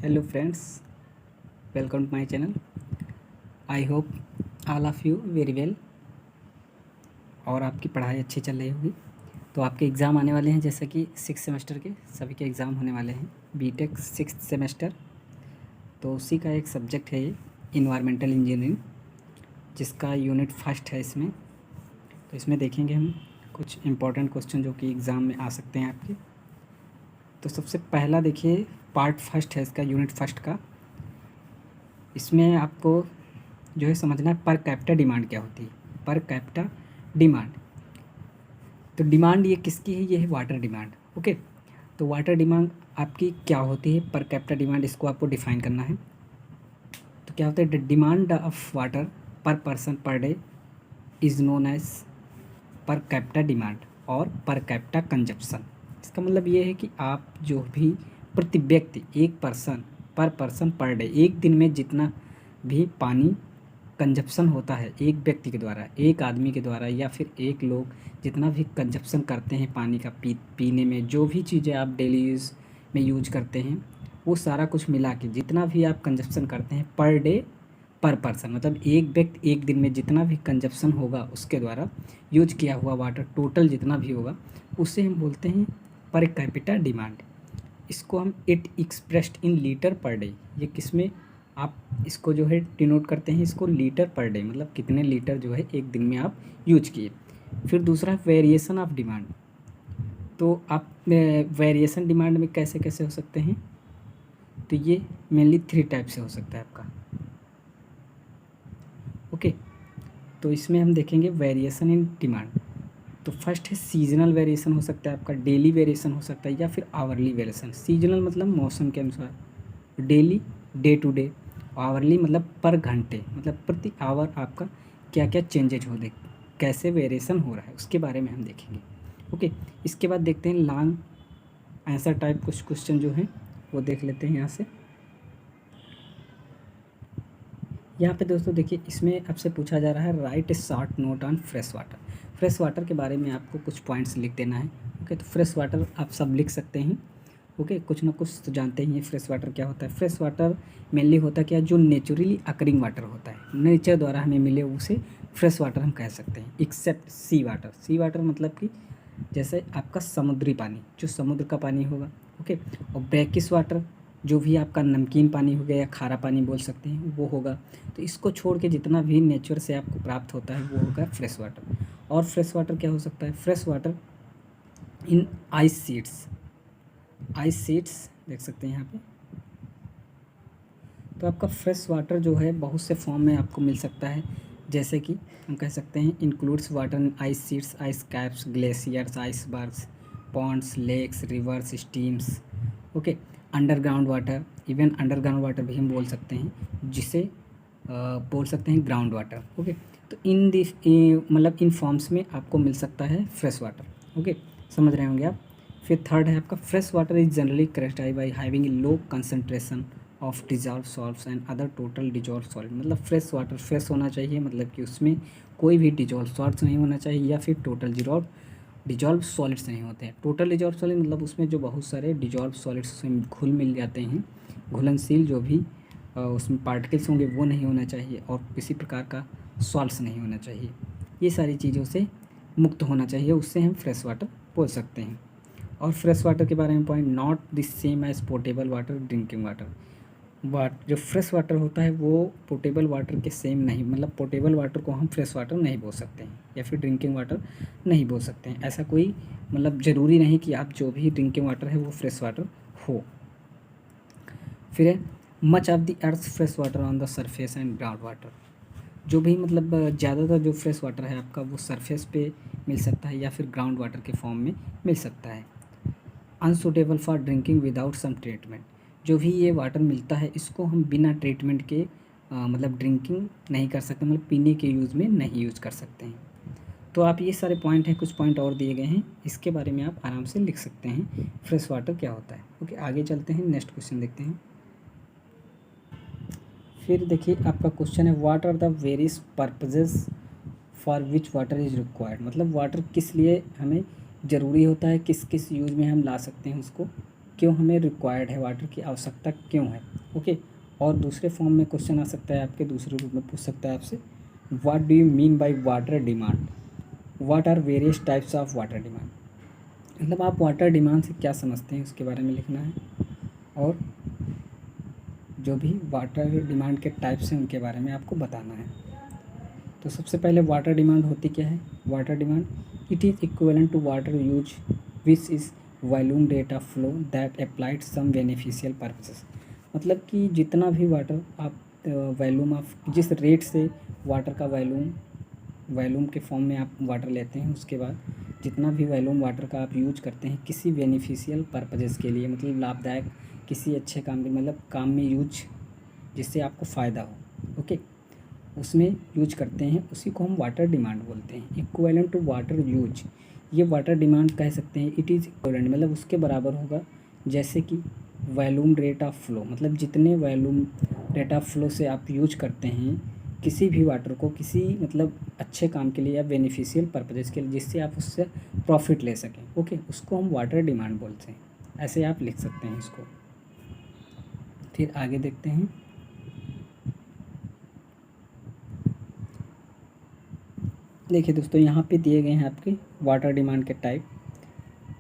Hello friends, welcome to my channel. I hope all of you very well और आपकी पढ़ाई अच्छी चल रही होगी। तो आपके एग्ज़ाम आने वाले हैं, जैसा कि 6 सेमेस्टर के सभी के एग्ज़ाम होने वाले हैं। बीटेक 6th सेमेस्टर, तो उसी का एक सब्जेक्ट है ये इन्वायरमेंटल इंजीनियरिंग, जिसका यूनिट फर्स्ट है इसमें। तो इसमें देखेंगे हम कुछ इम्पोर्टेंट क्वेश्चन जो कि एग्ज़ाम में आ सकते हैं आपके। तो सबसे पहला देखिए, पार्ट फर्स्ट है इसका, यूनिट फर्स्ट का। इसमें आपको जो है समझना है पर कैपिटा डिमांड क्या होती है। पर कैपिटा डिमांड, तो डिमांड ये किसकी है? ये है वाटर डिमांड। ओके, तो वाटर डिमांड आपकी क्या होती है? पर कैपिटा डिमांड, इसको आपको डिफाइन करना है। तो क्या होता है? The demand of water per person per day is known as per capita demand और पर कैपिटा कंजप्शन। इसका मतलब ये है कि आप जो भी प्रति व्यक्ति, एक पर्सन पर डे, एक दिन में जितना भी पानी कंजप्शन होता है एक व्यक्ति के द्वारा, एक आदमी के द्वारा, या फिर एक लोग जितना भी कंजप्शन करते हैं पानी का, पीने में जो भी चीज़ें आप डेली यूज़ में यूज करते हैं, वो सारा कुछ मिला के जितना भी आप कंजप्शन करते हैं पर डे पर पर्सन, मतलब एक व्यक्ति एक दिन में जितना भी कंजप्शन होगा उसके द्वारा यूज किया हुआ वाटर टोटल जितना भी होगा, उसे हम बोलते हैं पर कैपिटा डिमांड। इसको हम it expressed in litre per day, ये किसमें आप इसको जो है डिनोट करते हैं, इसको लीटर पर डे, मतलब कितने लीटर जो है एक दिन में आप यूज किए। फिर दूसरा वेरिएशन ऑफ डिमांड, तो आप वेरिएशन डिमांड में कैसे कैसे हो सकते हैं? तो ये मेनली 3 टाइप से हो सकता है आपका। ओके, तो इसमें हम देखेंगे वेरिएशन इन डिमांड। तो फर्स्ट है सीजनल वेरिएशन, हो सकता है आपका डेली वेरिएशन हो सकता है, या फिर आवरली वेरिएशन। सीजनल मतलब मौसम के अनुसार, daily day to day, hourly मतलब पर घंटे, मतलब प्रति आवर आपका क्या क्या चेंजेज हो रहे, कैसे वेरिएशन हो रहा है, उसके बारे में हम देखेंगे। ओके, इसके बाद देखते हैं लॉन्ग आंसर टाइप कुछ क्वेश्चन जो हैं वो देख लेते हैं यहाँ से। यहाँ पे दोस्तों देखिए, इसमें आपसे पूछा जा रहा है right A short note on fresh water. Fresh water के बारे में आपको कुछ पॉइंट्स लिख देना है। ओके, तो फ्रेश वाटर आप सब लिख सकते हैं। ओके, कुछ ना कुछ तो जानते ही हैं फ्रेश वाटर क्या होता है। फ्रेश वाटर मेनली होता क्या है? जो नेचुरली अकरिंग वाटर होता है, नेचर द्वारा हमें मिले, उसे फ्रेश वाटर हम कह सकते हैं। एक्सेप्ट सी वाटर, सी वाटर मतलब कि जैसे आपका समुद्री पानी, जो समुद्र का पानी होगा। ओके, और ब्रैकिश वाटर जो भी आपका नमकीन पानी हो गया या खारा पानी बोल सकते हैं, वो होगा। तो इसको छोड़ के जितना भी नेचर से आपको प्राप्त होता है वो होगा फ्रेश वाटर। और फ्रेश वाटर क्या हो सकता है? Fresh water in ice sheets, ice seeds देख सकते हैं यहाँ पे। तो आपका फ्रेश वाटर जो है बहुत से फॉर्म में आपको मिल सकता है, जैसे कि हम कह सकते हैं includes water in ice sheets, ice caps, glaciers, icebergs, ponds, lakes, rivers, streams. Okay, underground water, even underground water भी हम बोल सकते हैं, जिसे बोल सकते हैं ग्राउंड वाटर। ओके, तो इन दिस मतलब इन फॉर्म्स में आपको मिल सकता है फ्रेश वाटर। ओके, समझ रहे होंगे आप। फिर थर्ड है आपका fresh water is generally characterize by having a low concentration of dissolve salts and other total dissolve salt. मतलब फ्रेश वाटर फ्रेश होना चाहिए, मतलब कि उसमें कोई भी डिजॉल्व सॉल्ट्स नहीं होना चाहिए, या फिर टोटल डिजॉल्व सॉलिड्स नहीं होते हैं। टोटल डिजॉल्व सॉलिड मतलब उसमें जो बहुत सारे डिजॉल्व सॉलिड्स घुल मिल जाते हैं, घुलनशील जो भी उसमें पार्टिकल्स होंगे वो नहीं होना चाहिए, और किसी प्रकार का सॉल्ट्स नहीं होना चाहिए। ये सारी चीज़ों से मुक्त होना चाहिए, उससे हम फ्रेश वाटर बोल सकते हैं। और फ्रेश वाटर के बारे में point, not the same as portable water, drinking water. जो फ्रेश वाटर होता है वो पोर्टेबल वाटर के सेम नहीं, मतलब पोर्टेबल वाटर को हम फ्रेश वाटर नहीं बोल सकते हैं, या फिर ड्रिंकिंग वाटर नहीं बोल सकते हैं। ऐसा कोई मतलब ज़रूरी नहीं कि आप जो भी ड्रिंकिंग वाटर है वो फ्रेश वाटर हो। फिर है much of the earth fresh water on the surface and ground water. जो भी मतलब ज़्यादातर जो फ्रेश वाटर है आपका वो सरफेस पे मिल सकता है, या फिर ग्राउंड वाटर के फॉर्म में मिल सकता है। Unsuitable for drinking without some treatment, जो भी ये वाटर मिलता है इसको हम बिना ट्रीटमेंट के मतलब ड्रिंकिंग नहीं कर सकते, मतलब पीने के यूज़ में नहीं यूज़ कर सकते हैं। तो आप ये सारे पॉइंट हैं, कुछ पॉइंट और दिए गए हैं, इसके बारे में आप आराम से लिख सकते हैं फ्रेश वाटर क्या होता है। ओके, आगे चलते हैं, नेक्स्ट क्वेश्चन देखते हैं। फिर देखिए आपका क्वेश्चन है what are the various purposes for which water is required. मतलब वाटर किस लिए हमें ज़रूरी होता है, किस किस यूज़ में हम ला सकते हैं उसको, क्यों हमें रिक्वायर्ड है, वाटर की आवश्यकता क्यों है। ओके, और दूसरे फॉर्म में क्वेश्चन आ सकता है आपके, दूसरे रूप में पूछ सकता है आपसे, what do you mean by water demand, what are various types of water demand. मतलब आप वाटर डिमांड से क्या समझते हैं उसके बारे में लिखना है, और जो भी वाटर डिमांड के टाइप्स हैं उनके बारे में आपको बताना है। तो सबसे पहले वाटर डिमांड होती क्या है। Water demand, it is equivalent to water use which is volume rate of flow that applied some beneficial purposes. मतलब कि जितना भी वाटर आप वॉल्यूम ऑफ, जिस रेट से वाटर का वॉल्यूम के फॉर्म में आप वाटर लेते हैं, उसके बाद जितना भी वॉल्यूम वाटर का आप यूज करते हैं किसी बेनिफिशियल पर्पजेज़ के लिए, मतलब लाभदायक किसी अच्छे काम के, मतलब काम में यूज जिससे आपको फ़ायदा हो, ओके, उसमें यूज करते हैं, उसी को हम वाटर डिमांड बोलते हैं। इक्विवेलेंट टू वाटर यूज, ये वाटर डिमांड कह सकते हैं। इट इज़ इक्विवेलेंट मतलब उसके बराबर होगा, जैसे कि वॉल्यूम रेट ऑफ फ्लो, मतलब जितने वॉल्यूम रेट ऑफ फ्लो से आप यूज करते हैं किसी भी वाटर को, किसी मतलब अच्छे काम के लिए या बेनिफिशियल पर्पजेज़ के लिए, जिससे आप उससे प्रॉफिट ले सकें, ओके, उसको हम वाटर डिमांड बोलते हैं। ऐसे आप लिख सकते हैं इसको। फिर आगे देखते हैं। देखिए दोस्तों, यहाँ पे दिए गए हैं आपके वाटर डिमांड के टाइप।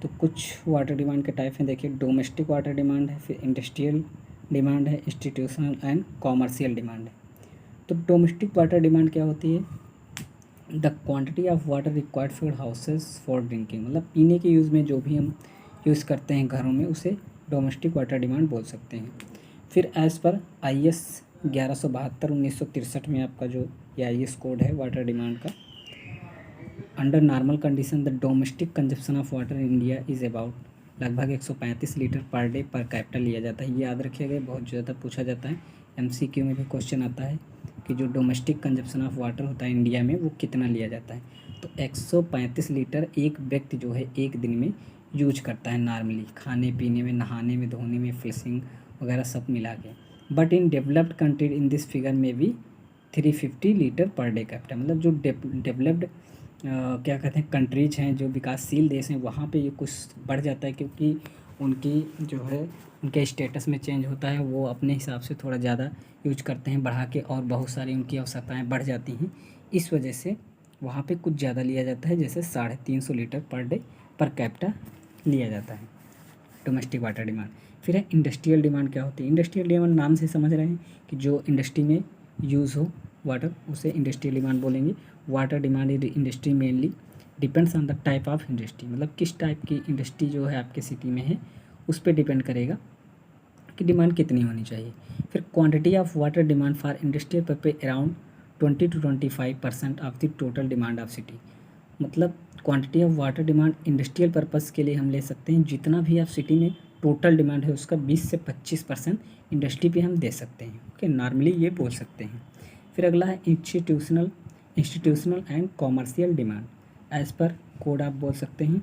तो कुछ वाटर डिमांड के टाइप हैं, देखिए डोमेस्टिक वाटर डिमांड है, फिर इंडस्ट्रियल डिमांड है, इंस्टीट्यूशनल एंड कॉमर्शियल डिमांड है। तो डोमेस्टिक वाटर डिमांड क्या होती है, the quantity of water required for houses for drinking, मतलब पीने के यूज़ में जो भी हम यूज़ करते हैं घरों में, उसे डोमेस्टिक वाटर डिमांड बोल सकते हैं। फिर एज़ पर IS 1172/1963 में आपका जो ये IS कोड है वाटर डिमांड का, under normal condition the domestic consumption of water in India is about, लगभग 135 लीटर पर डे पर कैपिटल लिया जाता है। ये याद रखिएगा, बहुत ज़्यादा पूछा जाता है, MCQ में भी क्वेश्चन आता है कि जो डोमेस्टिक कंजप्शन ऑफ वाटर होता है इंडिया में वो कितना लिया जाता है। तो 135 लीटर एक व्यक्ति जो है एक दिन में यूज करता है नॉर्मली, खाने पीने में, नहाने में, धोने में, फ्लशिंग वगैरह सब मिला के। But in developed country in this figure में भी 350 लीटर पर डे कैपिटल, मतलब जो डेवलप्ड क्या कहते हैं कंट्रीज हैं, जो विकासशील देश हैं, वहाँ पे ये कुछ बढ़ जाता है, क्योंकि उनकी जो है उनके स्टेटस में चेंज होता है, वो अपने हिसाब से थोड़ा ज़्यादा यूज करते हैं बढ़ा के, और बहुत सारी उनकी आवश्यकताएं बढ़ जाती हैं, इस वजह से वहाँ पे कुछ ज़्यादा लिया जाता है, जैसे 350 litre per day per capita लिया जाता है डोमेस्टिक वाटर डिमांड। फिर है इंडस्ट्रियल डिमांड। क्या होती है इंडस्ट्रियल डिमांड, नाम से समझ रहे हैं कि जो इंडस्ट्री में यूज़ हो वाटर, उसे इंडस्ट्रियल डिमांड बोलेंगे। Water demand in industry mainly depends on the type of industry, मतलब किस टाइप की इंडस्ट्री जो है आपके सिटी में है उस पर डिपेंड करेगा कि डिमांड कितनी होनी चाहिए। फिर quantity of water demand for industrial purpose around 20 to 25% of the total demand of city, मतलब quantity of water demand industrial purpose के लिए हम ले सकते हैं, जितना भी आप सिटी में टोटल डिमांड है उसका 20 से 25% इंडस्ट्री पे हम दे सकते हैं, ओके, नॉर्मली ये बोल सकते हैं। फिर अगला है institutional and commercial demand. As per code आप बोल सकते हैं,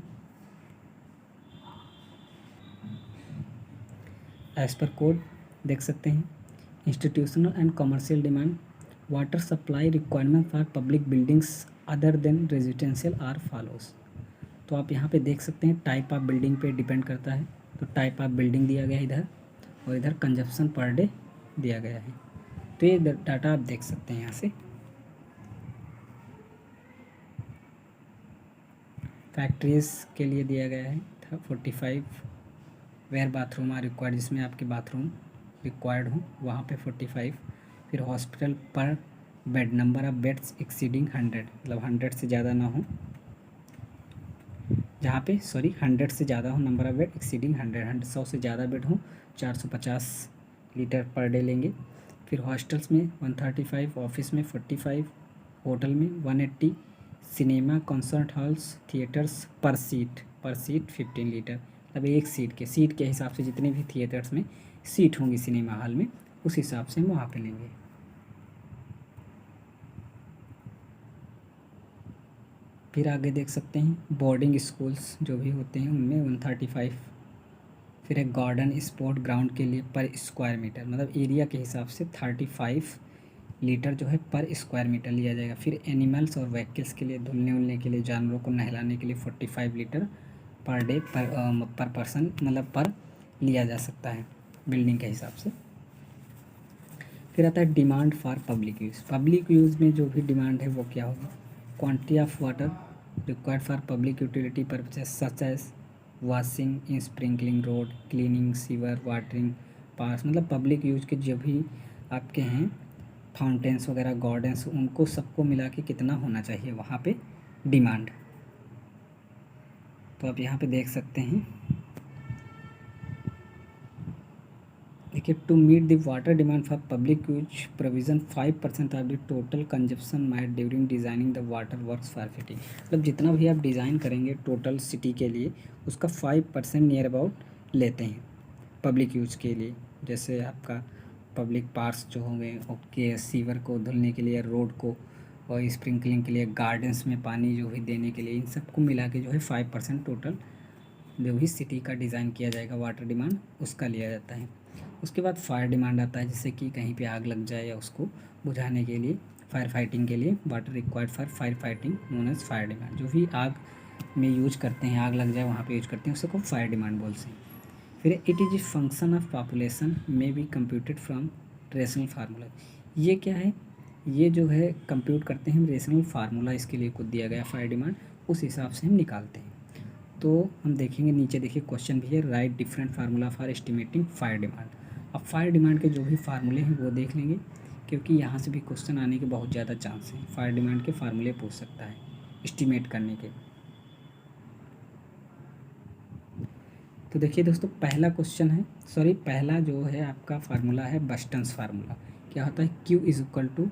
एज़ पर कोड देख सकते हैं। Institutional and commercial demand, water supply requirement for public buildings other than residential are follows. तो आप यहाँ पे देख सकते हैं टाइप ऑफ बिल्डिंग पे डिपेंड करता है। तो टाइप ऑफ बिल्डिंग दिया गया है इधर, और इधर कंजप्शन पर डे दिया गया है। तो ये डाटा आप देख सकते हैं यहाँ से। फैक्ट्रीज़ के लिए दिया गया है 45 वेयर बाथरूम आर रिक्वायर्ड, जिसमें आपके बाथरूम रिक्वायर्ड हो वहाँ पे 45। फिर हॉस्पिटल पर bed, number of beds exceeding 100, मतलब 100 से ज़्यादा ना हो, जहाँ पे 100 से ज़्यादा हो, नंबर ऑफ बेड एक्सीडिंग 100, 100 से ज़्यादा बेड हो 450 लीटर पर डे लेंगे। फिर हॉस्टल्स में 135, ऑफिस में 45, होटल में 180, सिनेमा कॉन्सर्ट हॉल्स थिएटर्स पर सीट 15 लीटर, मतलब एक सीट के हिसाब से जितने भी थिएटर्स में सीट होंगी सिनेमा हॉल में, उस हिसाब से हम वहाँ पे लेंगे। फिर आगे देख सकते हैं बोर्डिंग स्कूल्स जो भी होते हैं उनमें 135। फिर एक गार्डन स्पोर्ट ग्राउंड के लिए पर स्क्वायर मीटर, मतलब एरिया के हिसाब से 35 लीटर जो है पर स्क्वायर मीटर लिया जाएगा। फिर एनिमल्स और व्हीकल्स के लिए, धुलने उलने के लिए, जानवरों को नहलाने के लिए 45 लीटर पर डे पर पर्सन, मतलब पर लिया जा सकता है बिल्डिंग के हिसाब से। फिर आता है demand for public use. Public use में जो भी डिमांड है वो क्या होगी, quantity of water required for public utility purposes such as washing, sprinkling road, cleaning, sewer, watering, parks, मतलब पब्लिक यूज के जो भी आपके हैं फाउंटेन्स वगैरह, गार्डन्स, उनको सबको मिला के कितना होना चाहिए वहाँ पे डिमांड। तो आप यहाँ पे देख सकते हैं, देखिए, to meet the water demand for public use provision 5% of the total consumption made during designing the water works for city. मतलब जितना भी आप डिज़ाइन करेंगे टोटल सिटी के लिए, उसका 5% नियर अबाउट लेते हैं पब्लिक यूज़ के लिए। जैसे आपका पब्लिक पार्क्स जो होंगे, ओके, सीवर को धुलने के लिए, रोड को, और स्प्रिंकलिंग के लिए, गार्डन्स में पानी जो भी देने के लिए, इन सबको मिला के जो है 5% टोटल जो भी सिटी का डिज़ाइन किया जाएगा वाटर डिमांड, उसका लिया जाता है। उसके बाद फायर डिमांड आता है, जैसे कि कहीं पे आग लग जाए या उसको बुझाने के लिए, फायर फाइटिंग के लिए water required for fire fighting known as fire demand. जो भी आग में यूज करते हैं, आग लग जाए वहाँ पे यूज करते हैं, उसको फायर डिमांड बोलते हैं। फिर it is function of population may be computed from rational formula. ये क्या है, ये जो है कंप्यूट करते हैं हम, रेशनल फार्मूला इसके लिए खुद दिया गया फायर डिमांड, उस हिसाब से हम निकालते हैं। तो हम देखेंगे नीचे, देखिए क्वेश्चन भी है, right different formula for estimating fire demand. अब फायर डिमांड के जो भी फार्मूले हैं वो देख लेंगे, क्योंकि यहाँ से भी क्वेश्चन आने के बहुत ज़्यादा चांस हैं। फायर डिमांड के फार्मूले पूछ सकता है एस्टिमेट करने के। तो देखिए दोस्तों, पहला क्वेश्चन है, सॉरी, पहला जो है आपका फार्मूला है बस्टन्स फार्मूला। क्या होता है, Q is equal to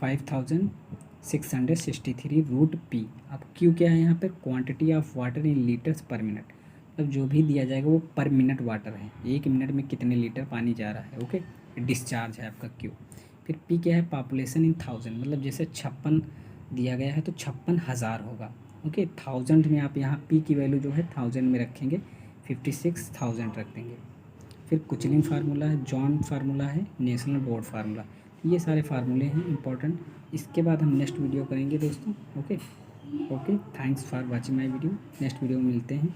5663 root P. अब Q क्या है यहाँ पर, quantity of water in litres per minute. मतलब जो भी दिया जाएगा वो पर मिनट वाटर है, 1 मिनट में कितने लीटर पानी जा रहा है, ओके, डिस्चार्ज है आपका Q। फिर P क्या है, पॉपुलेशन इन 1000, मतलब जैसे 56 दिया गया है तो 56,000 होगा, ओके। 1000 में आप यहाँ P की वैल्यू जो है 1000 में रखेंगे, 56,000 रख देंगे। फिर कुचलिंग फार्मूला है, जॉन फार्मूला है, नेशनल बोर्ड फार्मूला, ये सारे फार्मूले हैं इंपॉर्टेंट। इसके बाद हम नेक्स्ट वीडियो करेंगे दोस्तों, okay. Okay, thanks for watching my video. Next video में मिलते हैं।